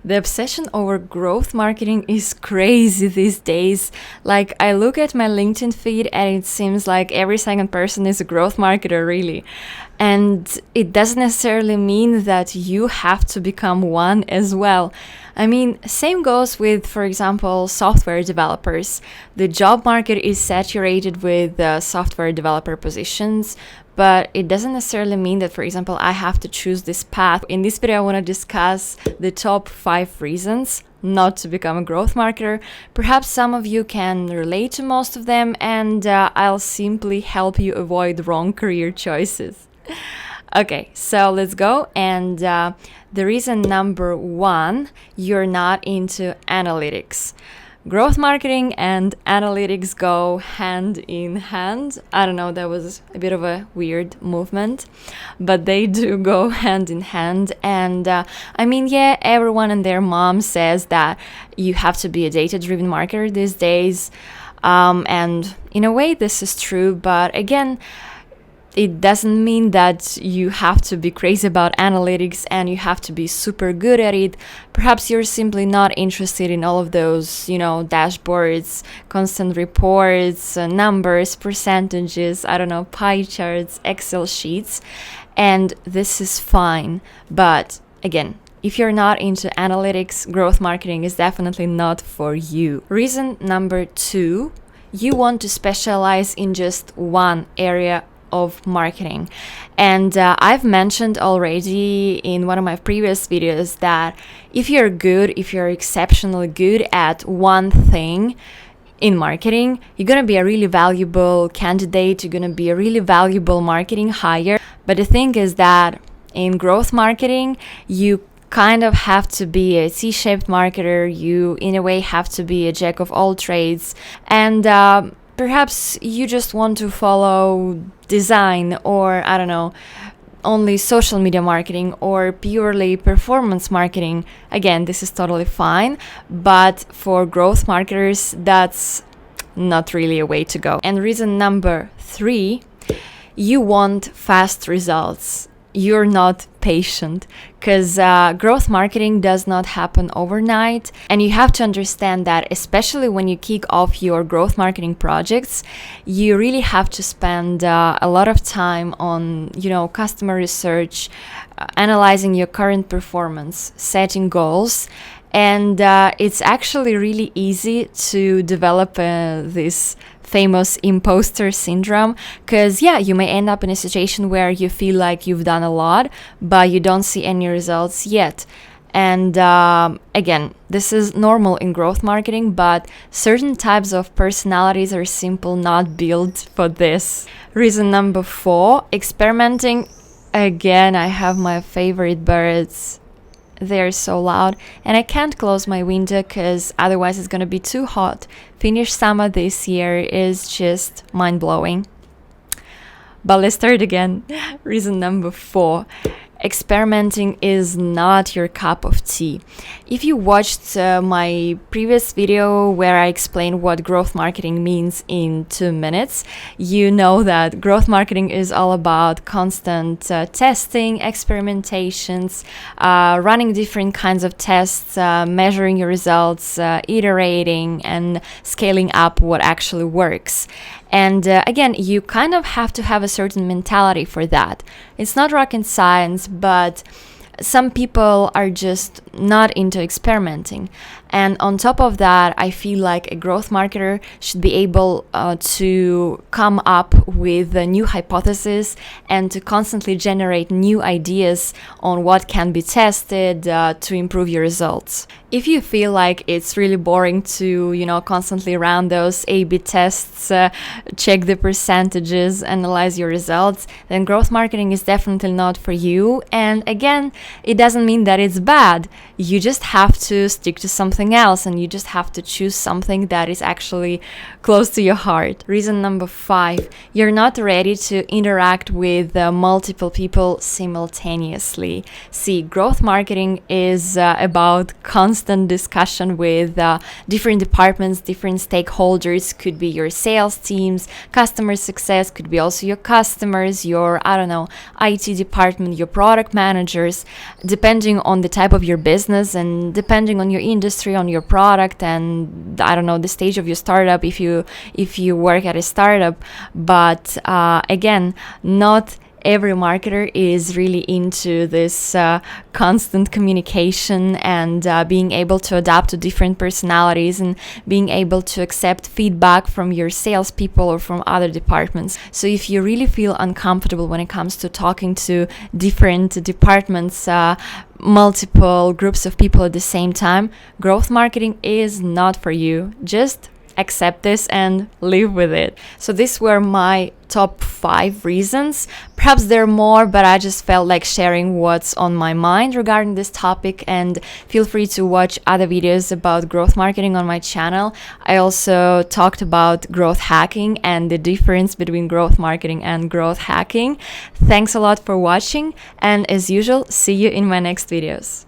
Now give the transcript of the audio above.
The obsession over growth marketing is crazy these days. Like, I look at my LinkedIn feed and it seems like every second person is a growth marketer, really. And it doesn't necessarily mean that you have to become one as well. I mean, same goes with, for example, software developers. The job market is saturated with software developer positions, but it doesn't necessarily mean that, for example, I have to choose this path. In this video, I want to discuss the top 5 reasons not to become a growth marketer. Perhaps some of you can relate to most of them, and I'll simply help you avoid wrong career choices. Okay, so let's go. And the reason number 1, you're not into analytics. Growth marketing and analytics go hand in hand. I don't know, that was a bit of a weird movement, but they do go hand in hand. And I mean, yeah, everyone and their mom says that you have to be a data-driven marketer these days. And in a way, this is true. But again, it doesn't mean that you have to be crazy about analytics and you have to be super good at it. Perhaps you're simply not interested in all of those, dashboards, constant reports, numbers, percentages, I don't know, pie charts, Excel sheets. And this is fine. But again, if you're not into analytics, growth marketing is definitely not for you. Reason number 2, you want to specialize in just one area of marketing. And I've mentioned already in one of my previous videos that if you're exceptionally good at one thing in marketing, you're going to be a really valuable candidate, you're going to be a really valuable marketing hire. But the thing is that in growth marketing, you kind of have to be a T-shaped marketer. You, in a way, have to be a jack of all trades. And perhaps you just want to follow design or, I don't know, only social media marketing or purely performance marketing. Again, this is totally fine, but for growth marketers, that's not really a way to go. And reason number 3, you want fast results. You're not patient, because growth marketing does not happen overnight. And you have to understand that, especially when you kick off your growth marketing projects, you really have to spend a lot of time on, customer research, analyzing your current performance, setting goals. And it's actually really easy to develop this famous imposter syndrome, because you may end up in a situation where you feel like you've done a lot, but you don't see any results yet. And again, this is normal in growth marketing, but certain types of personalities are simply not built for this. Reason number 4, experimenting. Again, I have my favorite birds. They're so loud, and I can't close my window because otherwise it's going to be too hot. Finnish summer this year is just mind-blowing. But let's start again. Reason number 4. Experimenting is not your cup of tea. If you watched my previous video where I explained what growth marketing means in 2 minutes, you know that growth marketing is all about constant testing, experimentations, running different kinds of tests, measuring your results, iterating, and scaling up what actually works. And again, you kind of have to have a certain mentality for that. It's not rocket science, but some people are just not into experimenting. And on top of that, I feel like a growth marketer should be able to come up with a new hypothesis and to constantly generate new ideas on what can be tested to improve your results. If you feel like it's really boring to, constantly run those A/B tests, check the percentages, analyze your results, then growth marketing is definitely not for you. And again, it doesn't mean that it's bad. You just have to stick to something else, and you just have to choose something that is actually close to your heart. Reason number 5, you're not ready to interact with multiple people simultaneously. See, growth marketing is about constant discussion with different departments, different stakeholders. Could be your sales teams, customer success, could be also your customers, your, IT department, your product managers. depending on the type of your business and depending on your industry, on your product, and I don't know, the stage of your startup, if you work at a startup. But again, not every marketer is really into this constant communication and being able to adapt to different personalities and being able to accept feedback from your salespeople or from other departments. So if you really feel uncomfortable when it comes to talking to different departments, multiple groups of people at the same time, growth marketing is not for you. Just accept this and live with it. So these were my top 5 reasons. Perhaps there are more, but I just felt like sharing what's on my mind regarding this topic. And feel free to watch other videos about growth marketing on my channel. I also talked about growth hacking and the difference between growth marketing and growth hacking. Thanks a lot for watching, and as usual, see you in my next videos.